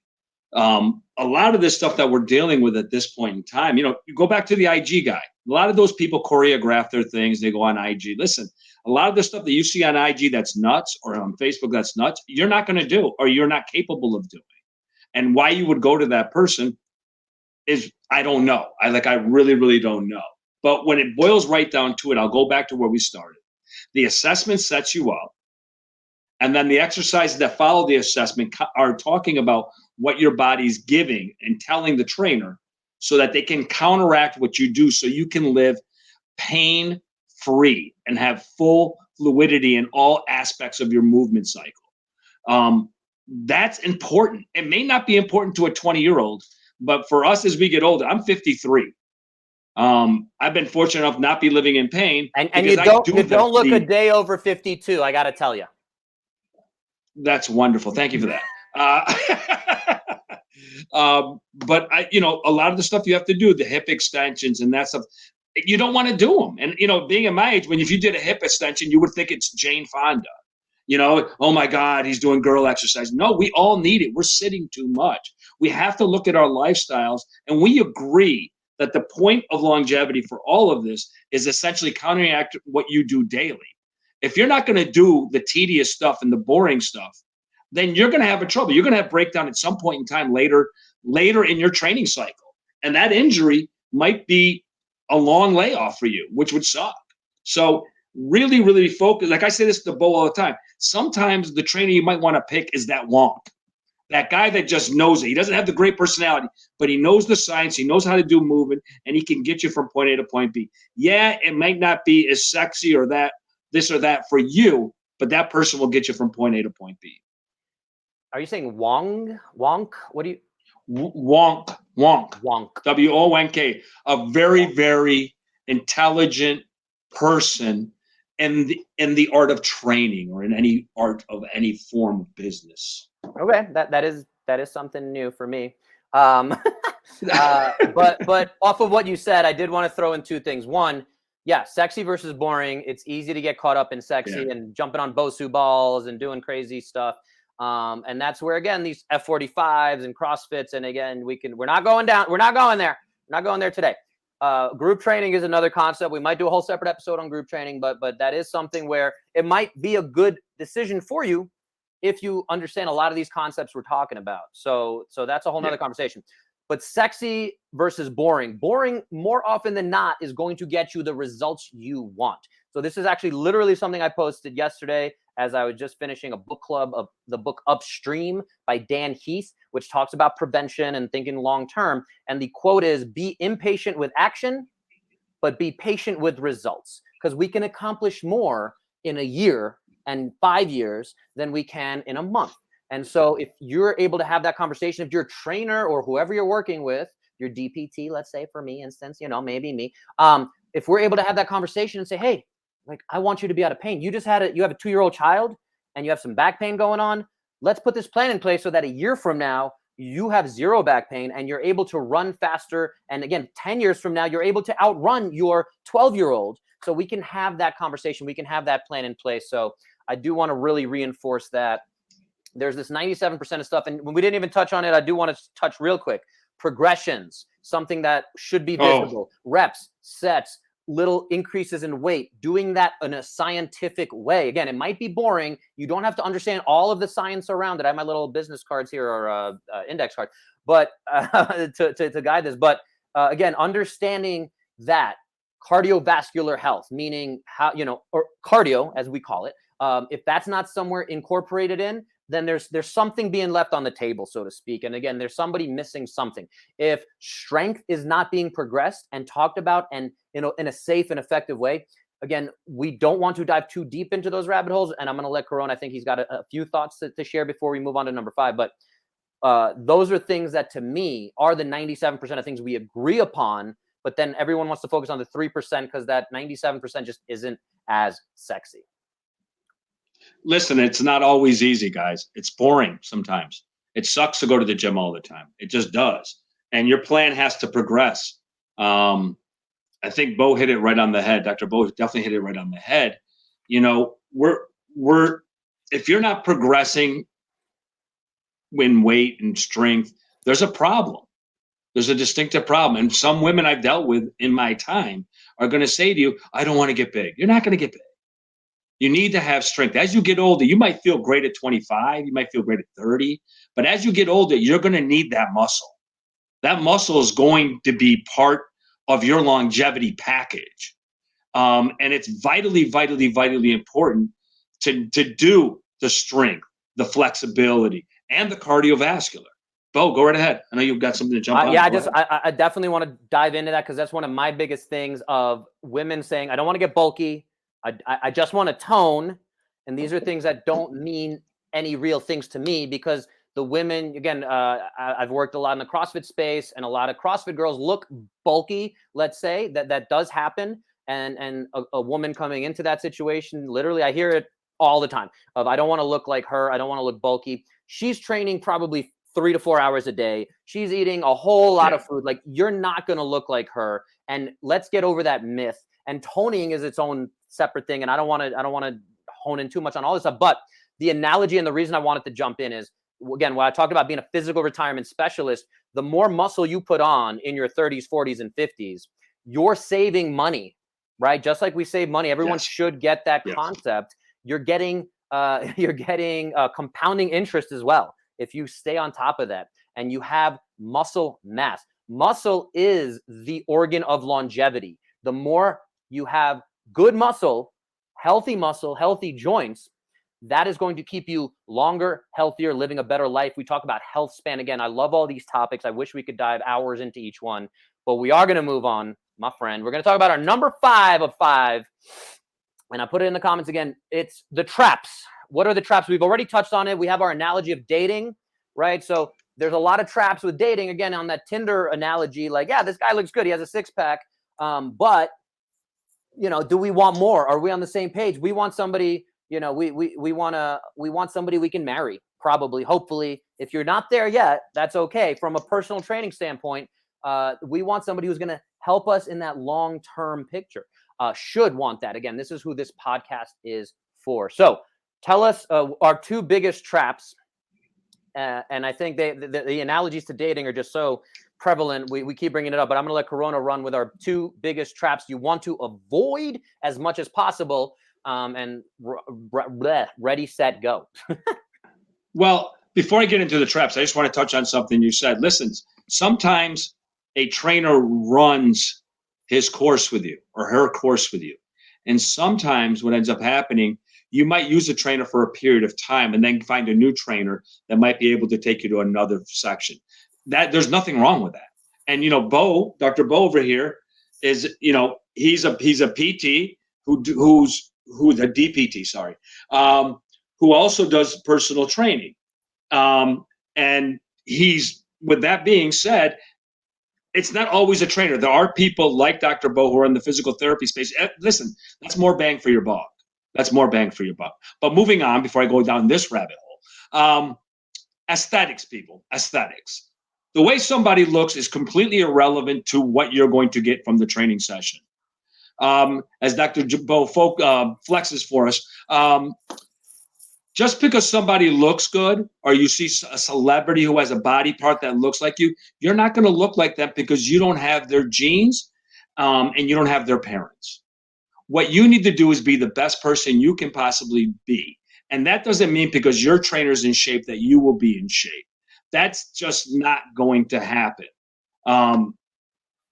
A lot of this stuff that we're dealing with at this point in time, you go back to the IG guy. A lot of those people choreograph their things. They go on IG. Listen, a lot of the stuff that you see on IG that's nuts, or on Facebook that's nuts, you're not going to do, or you're not capable of doing. And why you would go to that person is, I don't know. I really, really don't know. But when it boils right down to it, I'll go back to where we started. The assessment sets you up. And then the exercises that follow the assessment are talking about what your body's giving and telling the trainer so that they can counteract what you do, so you can live pain-free and have full fluidity in all aspects of your movement cycle. That's important. It may not be important to a 20-year-old, but for us as we get older, I'm 53. I've been fortunate enough not be living in pain. And you don't look a day over 52, I got to tell you. That's wonderful. Thank you for that. But a lot of the stuff you have to do, the hip extensions and that stuff, you don't want to do them. And, being at my age, if you did a hip extension, you would think it's Jane Fonda. Oh my God, he's doing girl exercise. No, we all need it. We're sitting too much. We have to look at our lifestyles, and we agree that the point of longevity for all of this is essentially counteract what you do daily. If you're not going to do the tedious stuff and the boring stuff, then you're going to have a trouble. You're going to have breakdown at some point in time later in your training cycle. And that injury might be a long layoff for you, which would suck. So really, really focus. Like I say this to Bo all the time. Sometimes the trainer you might want to pick is that wonk. That guy that just knows it. He doesn't have the great personality, but he knows the science. He knows how to do movement, and he can get you from point A to point B. Yeah, it might not be as sexy or that, this or that for you, but that person will get you from point A to point B. Are you saying wonk? What do you? Wonk. W-O-N-K. A very, very intelligent person in the art of training, or in any art of any form of business. Okay, that is something new for me. But off of what you said, I did want to throw in two things. One, yeah, sexy versus boring. It's easy to get caught up in sexy and jumping on Bosu balls and doing crazy stuff. And that's where, again, these F45s and CrossFits, and again, we're not going there. We're not going there today. Group training is another concept. We might do a whole separate episode on group training, but that is something where it might be a good decision for you if you understand a lot of these concepts we're talking about. So that's a whole nother conversation. But sexy versus boring. Boring, more often than not, is going to get you the results you want. So this is actually literally something I posted yesterday as I was just finishing a book club of the book Upstream by Dan Heath, which talks about prevention and thinking long-term. And the quote is, be impatient with action, but be patient with results. Because we can accomplish more in a year and 5 years than we can in a month. And so if you're able to have that conversation, if you're a trainer or whoever you're working with, your DPT, let's say for me instance, maybe me, if we're able to have that conversation and say, hey, like, I want you to be out of pain. You have a 2-year-old child and you have some back pain going on. Let's put this plan in place so that a year from now, you have zero back pain and you're able to run faster. And again, 10 years from now, you're able to outrun your 12-year-old. So we can have that conversation. We can have that plan in place. So I do want to really reinforce that. There's this 97% of stuff. And when we didn't even touch on it, I do want to touch real quick. Progressions. something that should be Oh, visible. Reps, sets, little increases in weight, doing that in a scientific way. Again, it might be boring. You don't have to understand all of the science around it. I have my little business cards here, or index card, but to guide this. But again, understanding that cardiovascular health, meaning how, or cardio as we call it, if that's not somewhere incorporated in, then there's something being left on the table, so to speak. And again, there's somebody missing something. If strength is not being progressed and talked about, and in a safe and effective way, again, we don't want to dive too deep into those rabbit holes. And I'm going to let Corona, I think he's got a few thoughts to share before we move on to number 5. But those are things that, to me, are the 97% of things we agree upon. But then everyone wants to focus on the 3% because that 97% just isn't as sexy. Listen, it's not always easy, guys. It's boring sometimes. It sucks to go to the gym all the time. It just does. And your plan has to progress. I think Bo hit it right on the head. Dr. Bo definitely hit it right on the head. We're if you're not progressing in weight and strength, there's a problem. There's a distinctive problem. And some women I've dealt with in my time are going to say to you, I don't want to get big. You're not going to get big. You need to have strength. As you get older, you might feel great at 25. You might feel great at 30. But as you get older, you're going to need that muscle. That muscle is going to be part of your longevity package. And it's vitally, vitally, vitally important to do the strength, the flexibility, and the cardiovascular. Bo, go right ahead. I know you've got something to jump on. Yeah, I definitely want to dive into that because that's one of my biggest things of women saying, I don't want to get bulky. I just want to tone. And these are things that don't mean any real things to me, because the women, again, I've worked a lot in the CrossFit space, and a lot of CrossFit girls look bulky, let's say. That does happen. And a woman coming into that situation, literally, I hear it all the time of, I don't want to look like her. I don't want to look bulky. She's training probably 3 to 4 hours a day. She's eating a whole lot of food. Like, you're not going to look like her. And let's get over that myth. And toning is its own separate thing. And I don't want to hone in too much on all this stuff. But the analogy and the reason I wanted to jump in is, again, when I talked about being a physical retirement specialist, the more muscle you put on in your 30s, 40s, and 50s, you're saving money, right? Just like we save money. Everyone should get that concept. You're getting compounding interest as well if you stay on top of that and you have muscle mass. Muscle is the organ of longevity. The more you have good muscle, healthy joints, that is going to keep you longer, healthier, living a better life. We talk about health span. Again, I love all these topics. I wish we could dive hours into each one, but we are going to move on, my friend. We're going to talk about our number 5 of 5. And I put it in the comments again. It's the traps. What are the traps? We've already touched on it. We have our analogy of dating, right? So there's a lot of traps with dating. Again, on that Tinder analogy, like, yeah, this guy looks good. He has a 6-pack. But, do we want more? Are we on the same page? We want somebody, we want somebody we can marry, probably, hopefully. If you're not there yet, that's okay. From a personal training standpoint, we want somebody who's going to help us in that long-term picture. Should want that. Again, this is who this podcast is for. So tell us our 2 biggest traps. And I think the analogies to dating are just so prevalent. We keep bringing it up, but I'm going to let Corona run with our 2 biggest traps you want to avoid as much as possible. And ready, set, go. Well, before I get into the traps, I just want to touch on something you said. Listen, sometimes a trainer runs his course with you or her course with you. And sometimes what ends up happening, you might use a trainer for a period of time and then find a new trainer that might be able to take you to another section. That there's nothing wrong with that. And Bo, Dr. Bo over here is, he's a PT who's a DPT, sorry, who also does personal training. And he's, with that being said, it's not always a trainer. There are people like Dr. Bo who are in the physical therapy space. Listen, that's more bang for your buck. That's more bang for your buck. But moving on, before I go down this rabbit hole, aesthetics, people, aesthetics. The way somebody looks is completely irrelevant to what you're going to get from the training session. As Dr. Bo flexes for us, Just because somebody looks good or you see a celebrity who has a body part that looks like you're not going to look like them because you don't have their genes and you don't have their parents. What you need to do is be the best person you can possibly be. And that doesn't mean because your trainer's in shape that you will be in shape. That's just not going to happen.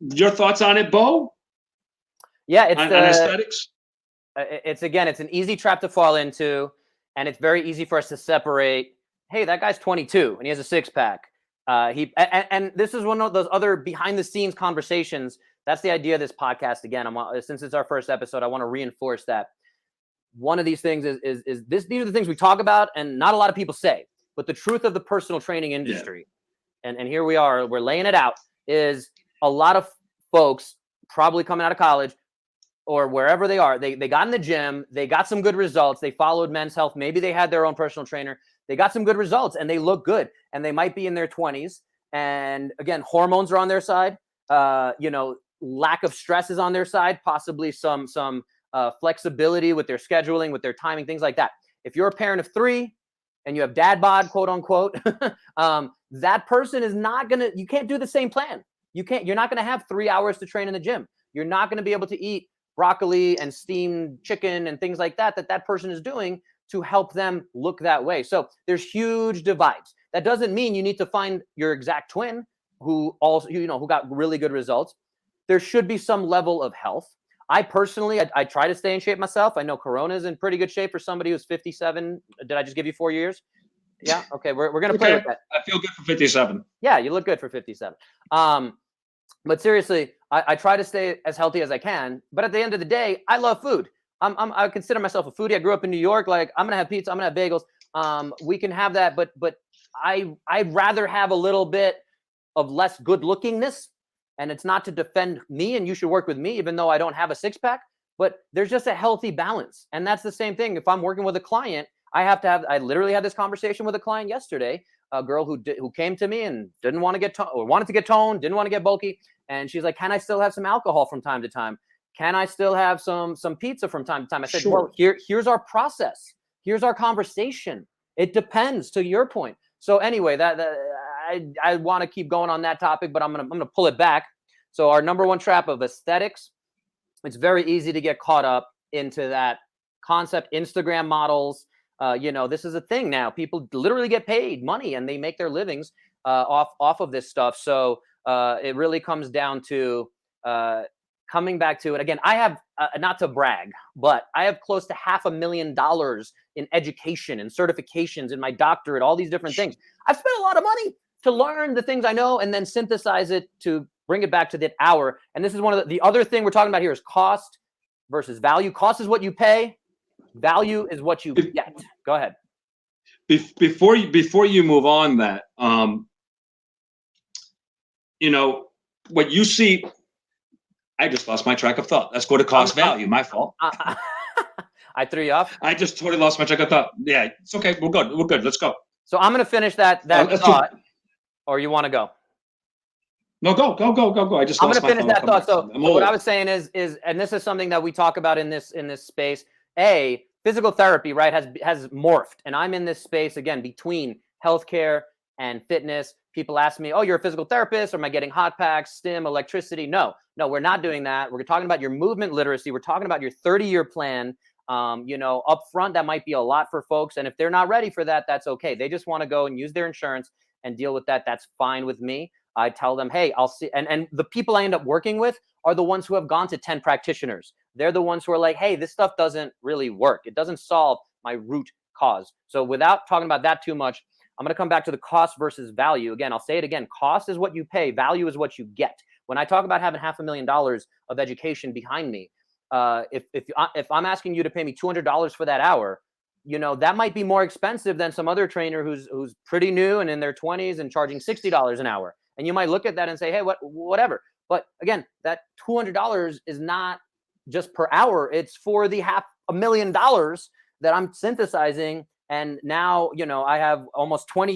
Your thoughts on it, Bo? Yeah, it's on aesthetics? It's an easy trap to fall into, and it's very easy for us to separate. Hey, that guy's 22 and he has a six pack. And this is one of those other behind the scenes conversations. That's the idea of this podcast. Again, since it's our first episode, I want to reinforce that one of these things is this. These are the things we talk about, and not a lot of people say. But the truth of the personal training industry, and here we are, we're laying it out. Is a lot of folks probably coming out of college or wherever they are, they got in the gym, they got some good results, they followed Men's Health, maybe they had their own personal trainer, they got some good results, and they look good, and they might be in their 20s, and again, hormones are on their side, lack of stress is on their side, possibly some flexibility with their scheduling, with their timing, things like that. If you're a parent of 3 and you have dad bod, quote unquote, that person is not gonna, you can't do the same plan. You're not gonna have 3 hours to train in the gym. You're not gonna be able to eat broccoli and steamed chicken and things like that person is doing to help them look that way. So there's huge divides. That doesn't mean you need to find your exact twin who also, who got really good results. There should be some level of health. I personally, I try to stay in shape myself. I know Corona's in pretty good shape for somebody who's 57. Did I just give you 4 years? Yeah. Okay. We're going to play with that. I feel good for 57. Yeah. You look good for 57. But seriously, I try to stay as healthy as I can. But at the end of the day, I love food. I consider myself a foodie. I grew up in New York. Like, I'm gonna have pizza. I'm gonna have bagels. We can have that, but I'd rather have a little bit of less good lookingness. And it's not to defend me, and you should work with me, even though I don't have a six pack. But there's just a healthy balance, and that's the same thing. If I'm working with a client, I literally had this conversation with a client yesterday. A girl who came to me and didn't want to get or wanted to get toned, didn't want to get bulky, and she's like, "Can I still have some alcohol from time to time? Can I still have some pizza from time to time?" I said, Sure. "Well, here's our process. Here's our conversation. It depends." To your point. So anyway, I want to keep going on that topic, but I'm gonna pull it back. So our number one trap of aesthetics, it's very easy to get caught up into that concept. Instagram models. This is a thing now. People literally get paid money and they make their livings off of this stuff. So it really comes down to coming back to it. Again, I have, not to brag, but I have close to $500,000 in education and certifications in my doctorate, all these different things. I've spent a lot of money to learn the things I know and then synthesize it to bring it back to that hour. And this is one of the other thing we're talking about here is cost versus value. Cost is what you pay. Value is what you get. Go ahead. Before you move on that, what you see, I just lost my track of thought. Let's go to cost value. My fault. I threw you off. I just totally lost my track of thought. Yeah, it's okay. We're good. We're good. Let's go. So I'm going to finish that thought, or you want to go? No, go. I just I'm going to finish that thought. So what I was saying is, and this is something that we talk about in this space. Physical therapy, right, has morphed, and I'm in this space again between healthcare and fitness. People ask me, "Oh, you're a physical therapist, or am I getting hot packs, stim, electricity?" No, we're not doing that. We're talking about your movement literacy. We're talking about your 30-year plan. Up front, that might be a lot for folks, and if they're not ready for that, that's okay. They just want to go and use their insurance and deal with that. That's fine with me. I tell them, "Hey, I'll see," and the people I end up working with are the ones who have gone to 10 practitioners. They're the ones who are like, "Hey, this stuff doesn't really work. It doesn't solve my root cause." So without talking about that too much, I'm going to come back to the cost versus value. Again, I'll say it again. Cost is what you pay. Value is what you get. When I talk about having $500,000 of education behind me, if I'm asking you to pay me $200 for that hour, that might be more expensive than some other trainer who's pretty new and in their 20s and charging $60 an hour. And you might look at that and say, "Hey, whatever." But again, that $200 is not just per hour. It's for the $500,000 that I'm synthesizing. And now, I have almost 20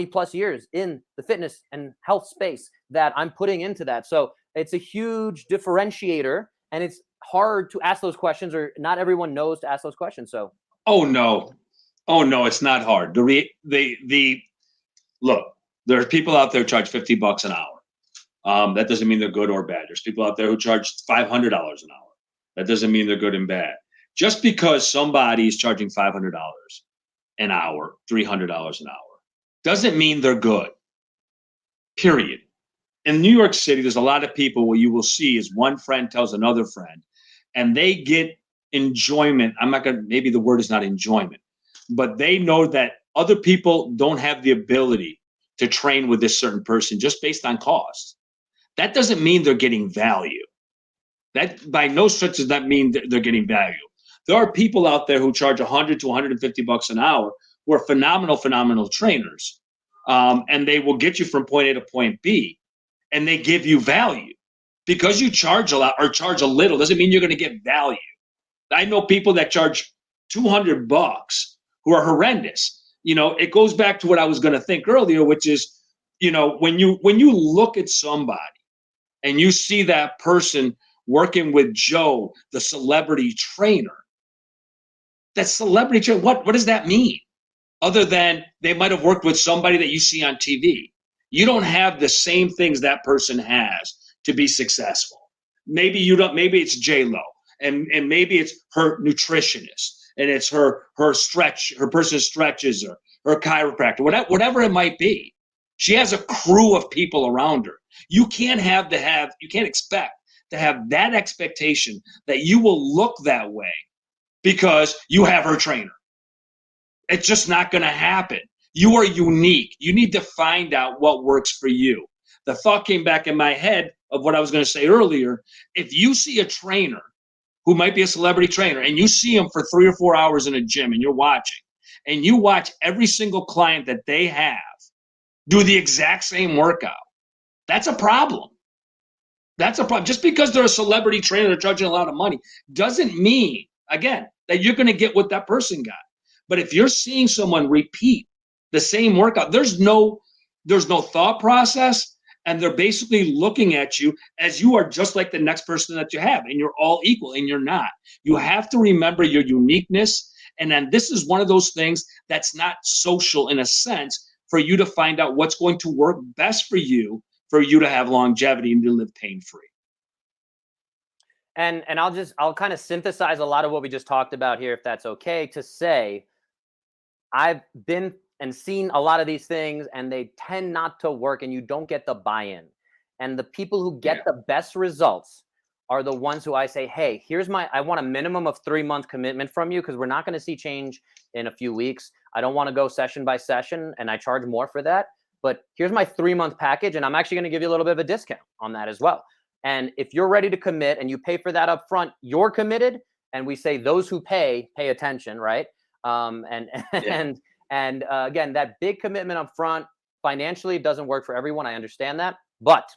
plus years in the fitness and health space that I'm putting into that. So it's a huge differentiator, and it's hard to ask those questions, or not everyone knows to ask those questions. So. Oh, no. Oh no, it's not hard. Look, there are people out there who charge $50 an hour. That doesn't mean they're good or bad. There's people out there who charge $500 an hour. That doesn't mean they're good and bad. Just because somebody is charging $500 an hour, $300 an hour, doesn't mean they're good. Period. In New York City, there's a lot of people where you will see is one friend tells another friend, and they get enjoyment. Maybe the word is not enjoyment, but they know that other people don't have the ability to train with this certain person just based on cost. That doesn't mean they're getting value. That by no stretch does that mean that they're getting value. There are people out there who charge $100 to $150 an hour who are phenomenal trainers, and they will get you from point A to point B, and they give you value. Because you charge a lot or charge a little doesn't mean you're going to get value. I know people that charge $200 who are horrendous. It goes back to what I was going to think earlier, which is, when you look at somebody and you see that person working with Joe, the celebrity trainer, that celebrity trainer, what does that mean? Other than they might have worked with somebody that you see on TV. You don't have the same things that person has to be successful. Maybe you don't. Maybe it's J-Lo, and maybe it's her nutritionist, and it's her person stretches her chiropractor, whatever it might be. She has a crew of people around her. You can't expect to have that expectation that you will look that way because you have her trainer. It's just not going to happen. You are unique. You need to find out what works for you. The thought came back in my head of what I was going to say earlier. If you see a trainer who might be a celebrity trainer and you see him for 3 or 4 hours in a gym and you're watching, and you watch every single client that they have do the exact same workout, that's a problem. That's a problem. Just because they're a celebrity trainer, they're charging a lot of money, doesn't mean, again, that you're going to get what that person got. But if you're seeing someone repeat the same workout, there's no thought process, and they're basically looking at you as you are just like the next person that you have, and you're all equal, and you're not. You have to remember your uniqueness, and then this is one of those things that's not social in a sense for you to find out what's going to work best for you to have longevity and to live pain-free. And I'll kind of synthesize a lot of what we just talked about here, if that's okay, to say I've been and seen a lot of these things, and they tend not to work, and you don't get the buy-in. And the people who get the best results are the ones who I say, hey, I want a minimum of 3-month commitment from you, because we're not going to see change in a few weeks. I don't want to go session by session, and I charge more for that. But here's my 3-month package, and I'm actually going to give you a little bit of a discount on that as well. And if you're ready to commit and you pay for that up front, you're committed. And we say those who pay attention, right? Again, that big commitment up front financially doesn't work for everyone. I understand that. But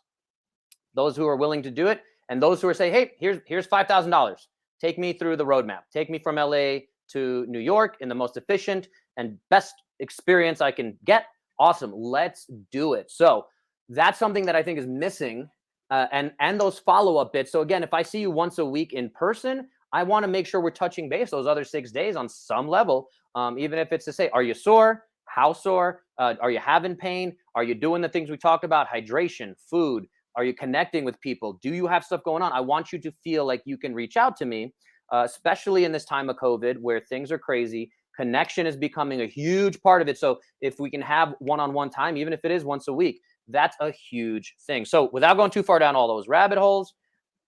those who are willing to do it, and those who are saying, hey, here's $5,000. Take me through the roadmap. Take me from LA to New York in the most efficient and best experience I can get. Awesome. Let's do it. So that's something that I think is missing, and those follow-up bits. So again, if I see you once a week in person, I want to make sure we're touching base those other 6 days on some level, even if it's to say, are you sore? How sore? Are you having pain? Are you doing the things we talked about? Hydration, food. Are you connecting with people? Do you have stuff going on? I want you to feel like you can reach out to me, especially in this time of COVID where things are crazy. Connection is becoming a huge part of it. So if we can have one-on-one time, even if it is once a week, that's a huge thing. So without going too far down all those rabbit holes,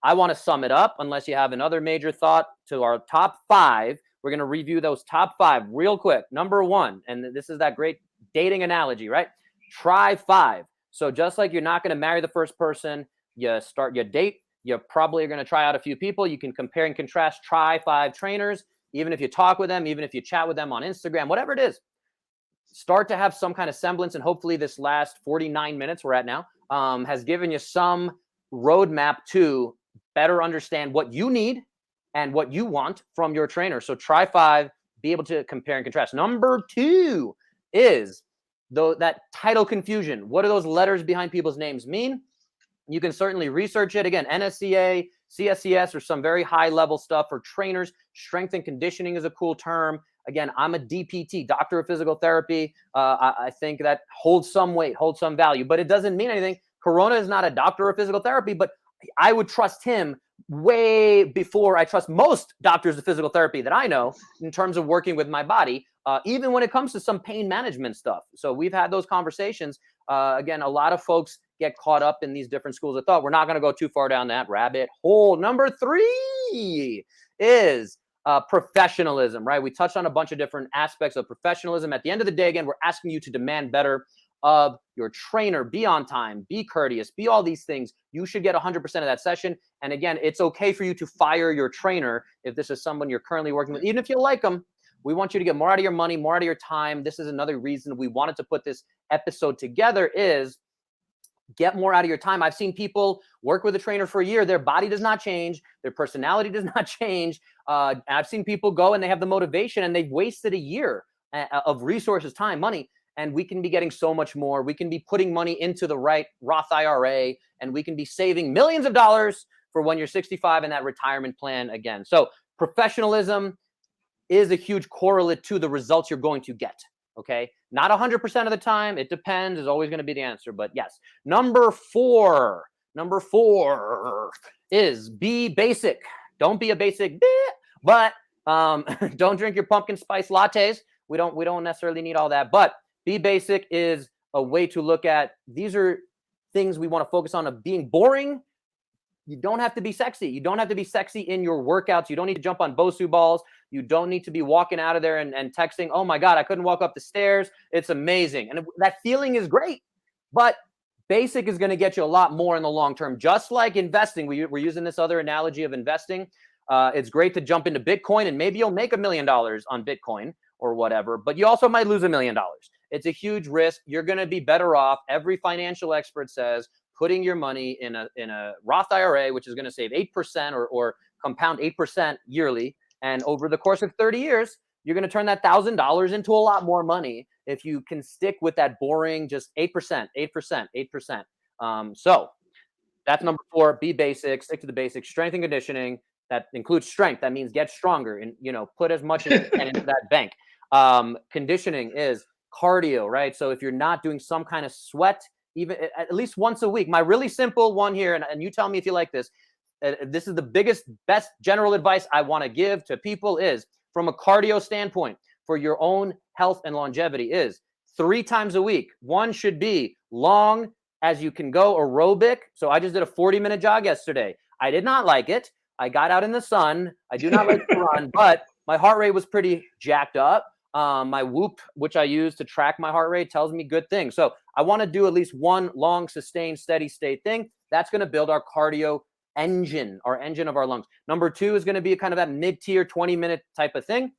I want to sum it up, unless you have another major thought, to our top 5. We're going to review those top 5 real quick. Number 1, and this is that great dating analogy, right? Try 5. So just like you're not going to marry the first person, you start your date, you're probably going to try out a few people. You can compare and contrast, try 5 trainers, even if you talk with them, even if you chat with them on Instagram, whatever it is. Start to have some kind of semblance, and hopefully this last 49 minutes we're at now has given you some roadmap to better understand what you need and what you want from your trainer. So try 5, be able to compare and contrast. Number 2 is that title confusion. What do those letters behind people's names mean? You can certainly research it. Again, NSCA, CSCS, or some very high level stuff for trainers. Strength and conditioning is a cool term. Again, I'm a DPT, doctor of physical therapy. I think that holds some weight, holds some value, but it doesn't mean anything. Corona is not a doctor of physical therapy, but I would trust him way before I trust most doctors of physical therapy that I know in terms of working with my body, even when it comes to some pain management stuff. So we've had those conversations. Again, a lot of folks get caught up in these different schools of thought. We're not going to go too far down that rabbit hole. Number 3 is professionalism, right? We touched on a bunch of different aspects of professionalism. At the end of the day, again, we're asking you to demand better of your trainer. Be on time, be courteous, be all these things. You should get 100% of that session. And again, it's okay for you to fire your trainer if this is someone you're currently working with, even if you like them. We want you to get more out of your money, more out of your time. This is another reason we wanted to put this episode together, is get more out of your time. I've seen people work with a trainer for a year. Their body does not change. Their personality does not change. I've seen people go and they have the motivation and they've wasted a year of resources, time, money. And we can be getting so much more. We can be putting money into the right Roth IRA, and we can be saving millions of dollars for when you're 65 in that retirement plan again. So professionalism is a huge correlate to the results you're going to get. Okay. Not 100% of the time. It depends is always going to be the answer, but yes. Number four is be basic. Don't be a basic, but don't drink your pumpkin spice lattes. We don't necessarily need all that, but be basic is a way to look at, these are things we want to focus on, of being boring. You don't have to be sexy. You don't have to be sexy in your workouts. You don't need to jump on Bosu balls. You don't need to be walking out of there and texting, oh my God, I couldn't walk up the stairs. It's amazing. And that feeling is great, but basic is going to get you a lot more in the long term. Just like investing, we're using this other analogy of investing. It's great to jump into Bitcoin and maybe you'll make $1 million on Bitcoin or whatever, but you also might lose $1 million. It's a huge risk. You're going to be better off. Every financial expert says putting your money in a Roth IRA, which is going to save 8% or compound 8% yearly. And over the course of 30 years, you're going to turn that $1,000 into a lot more money if you can stick with that boring, just 8%. So that's number 4, be basic, stick to the basics, strength and conditioning. That includes strength. That means get stronger and, put as much as you can into that bank. Conditioning is cardio, right? So if you're not doing some kind of sweat, even at least once a week, my really simple one here, and you tell me if you like this, this is the best general advice I want to give to people, is from a cardio standpoint for your own health and longevity, is 3 times a week. One should be long as you can go, aerobic. So I just did a 40-minute jog yesterday. I did not like it. I got out in the sun. I do not like to run, but my heart rate was pretty jacked up. My Whoop, which I use to track my heart rate, tells me good things. So I want to do at least one long, sustained, steady state thing. That's going to build our cardio engine, our engine of our lungs. Number 2 is going to be a kind of that mid-tier 20-minute type of thing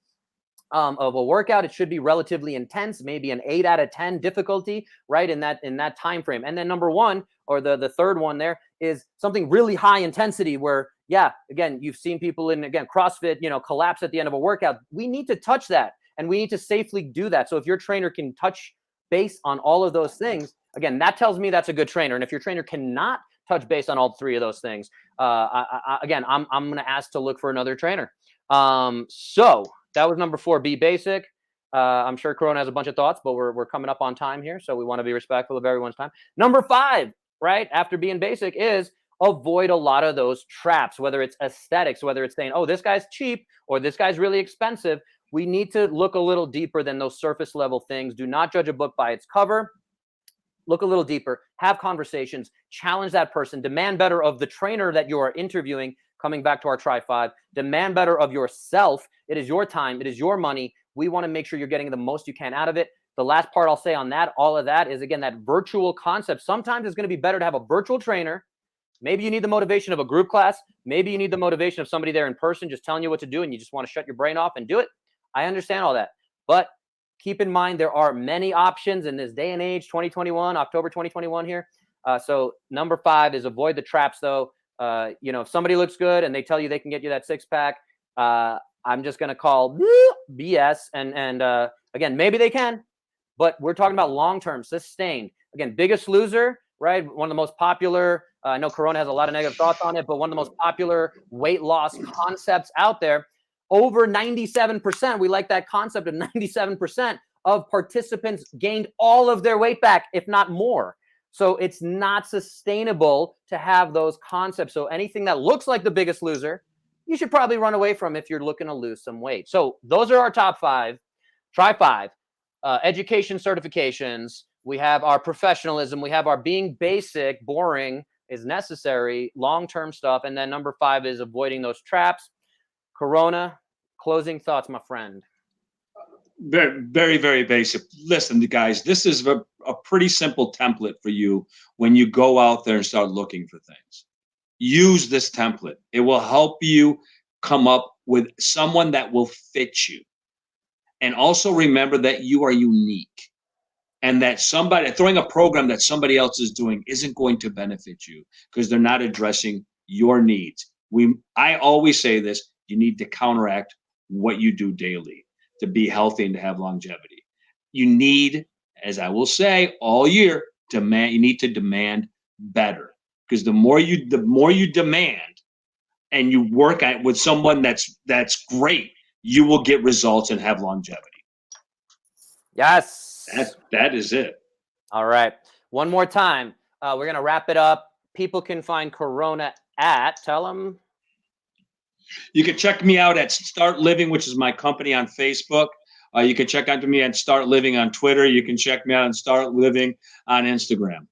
of a workout. It should be relatively intense, maybe an 8 out of 10 difficulty, right, in that time frame. And then number 1, or the third one there, is something really high intensity where, yeah, again, you've seen people in, again, CrossFit, collapse at the end of a workout. We need to touch that. And we need to safely do that. So if your trainer can touch base on all of those things, again, that tells me that's a good trainer. And if your trainer cannot touch base on all 3 of those things, again, I'm going to ask to look for another trainer. So that was number 4, be basic. I'm sure Corona has a bunch of thoughts, but we're coming up on time here. So we want to be respectful of everyone's time. Number 5, right, after being basic, is avoid a lot of those traps, whether it's aesthetics, whether it's saying, oh, this guy's cheap or this guy's really expensive. We need to look a little deeper than those surface level things. Do not judge a book by its cover. Look a little deeper, have conversations, challenge that person, demand better of the trainer that you are interviewing. Coming back to our Try 5, demand better of yourself. It is your time. It is your money. We want to make sure you're getting the most you can out of it. The last part I'll say on that, all of that, is, again, that virtual concept. Sometimes it's going to be better to have a virtual trainer. Maybe you need the motivation of a group class. Maybe you need the motivation of somebody there in person just telling you what to do and you just want to shut your brain off and do it. I understand all that, but keep in mind there are many options in this day and age, 2021, October 2021 here. So number 5 is avoid the traps, though. If somebody looks good and they tell you they can get you that 6-pack, I'm just going to call BS. And again, maybe they can, but we're talking about long-term, sustained. Again, Biggest Loser, right? One of the most popular, I know Corona has a lot of negative thoughts on it, but one of the most popular weight loss concepts out there. over 97%. We like that concept of 97% of participants gained all of their weight back, if not more. So it's not sustainable to have those concepts. So anything that looks like the Biggest Loser, you should probably run away from if you're looking to lose some weight. So those are our top 5. Try 5. Education certifications. We have our professionalism. We have our being basic, boring is necessary, long-term stuff. And then number 5 is avoiding those traps. Corona, closing thoughts, my friend. Very, very, very basic. Listen, guys, this is a pretty simple template for you when you go out there and start looking for things. Use this template. It will help you come up with someone that will fit you. And also remember that you are unique and that somebody throwing a program that somebody else is doing isn't going to benefit you because they're not addressing your needs. I always say this, you need to counteract what you do daily to be healthy and to have longevity. You need, as I will say all year, you need to demand better. Because the more you demand and you work with someone that's great, you will get results and have longevity. Yes. That is it. All right. One more time. We're going to wrap it up. People can find Corona at, tell them. You can check me out at Start Living, which is my company on Facebook. You can check out to me at Start Living on Twitter. You can check me out on Start Living on Instagram.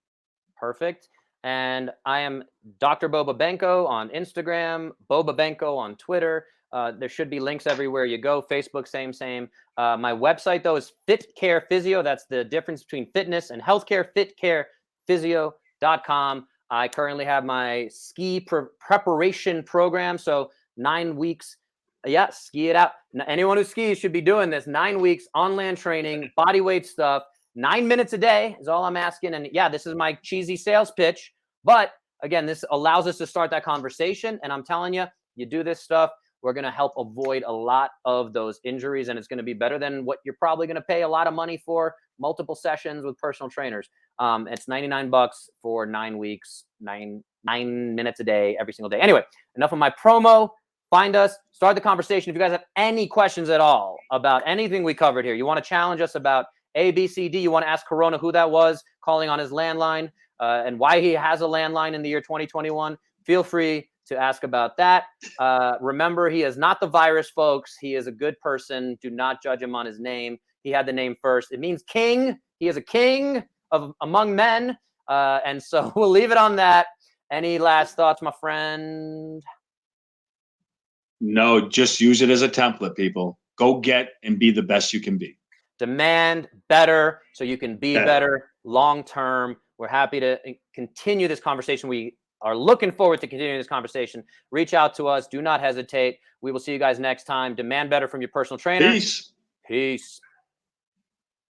Perfect. And I am Dr. Boba Benko on Instagram, Boba Benko on Twitter. There should be links everywhere you go. Facebook, same. My website, though, is Fit Care Physio. That's the difference between fitness and healthcare, fitcarephysio.com. I currently have my ski preparation program. So 9 weeks. Yeah, ski it out. Anyone who skis should be doing this. 9 weeks on land training, body weight stuff. 9 minutes a day is all I'm asking. And yeah, this is my cheesy sales pitch. But again, this allows us to start that conversation. And I'm telling you, you do this stuff, we're going to help avoid a lot of those injuries. And it's going to be better than what you're probably going to pay a lot of money for multiple sessions with personal trainers. It's $99 for 9 weeks, 9 minutes a day, every single day. Anyway, enough of my promo. Find us, start the conversation. If you guys have any questions at all about anything we covered here, you want to challenge us about A, B, C, D, you want to ask Corona who that was calling on his landline and why he has a landline in the year 2021, feel free to ask about that. Remember, he is not the virus, folks. He is a good person. Do not judge him on his name. He had the name first. It means king. He is a king among men. And so we'll leave it on that. Any last thoughts, my friend? No, just use it as a template, people. Go get and be the best you can be. Demand better so you can be better long-term. We're happy to continue this conversation. We are looking forward to continuing this conversation. Reach out to us. Do not hesitate. We will see you guys next time. Demand better from your personal trainer. Peace. Peace.